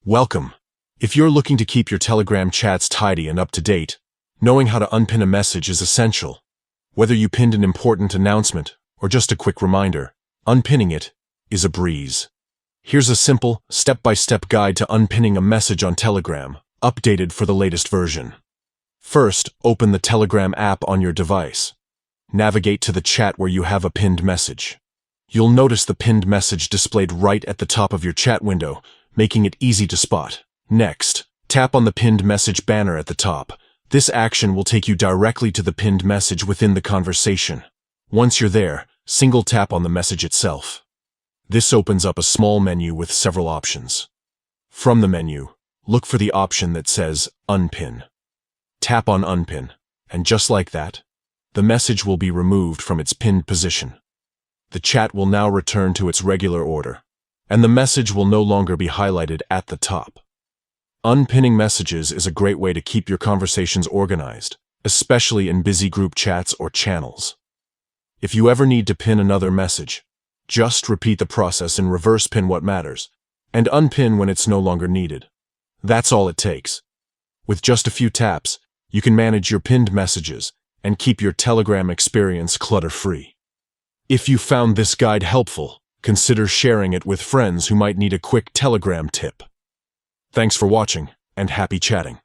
Welcome. If you're looking to keep your Telegram chats tidy and up to date, knowing how to unpin a message is essential. Whether you pinned an important announcement or just a quick reminder, unpinning it is a breeze. Here's a simple, step-by-step guide to unpinning a message on Telegram, updated for the latest version. First, open the Telegram app on your device. Navigate to the chat where you have a pinned message. You'll notice the pinned message displayed right at the top of your chat window, making it easy to spot. Next, tap on the pinned message banner at the top. This action will take you directly to the pinned message within the conversation. Once you're there, single tap on the message itself. This opens up a small menu with several options. From the menu, look for the option that says Unpin. Tap on Unpin, and just like that, the message will be removed from its pinned position. The chat will now return to its regular order, and the message will no longer be highlighted at the top. Unpinning messages is a great way to keep your conversations organized, especially in busy group chats or channels. If you ever need to pin another message, just repeat the process and reverse pin what matters, and unpin when it's no longer needed. That's all it takes. With just a few taps, you can manage your pinned messages and keep your Telegram experience clutter-free. If you found this guide helpful, consider sharing it with friends who might need a quick Telegram tip. Thanks for watching, and happy chatting.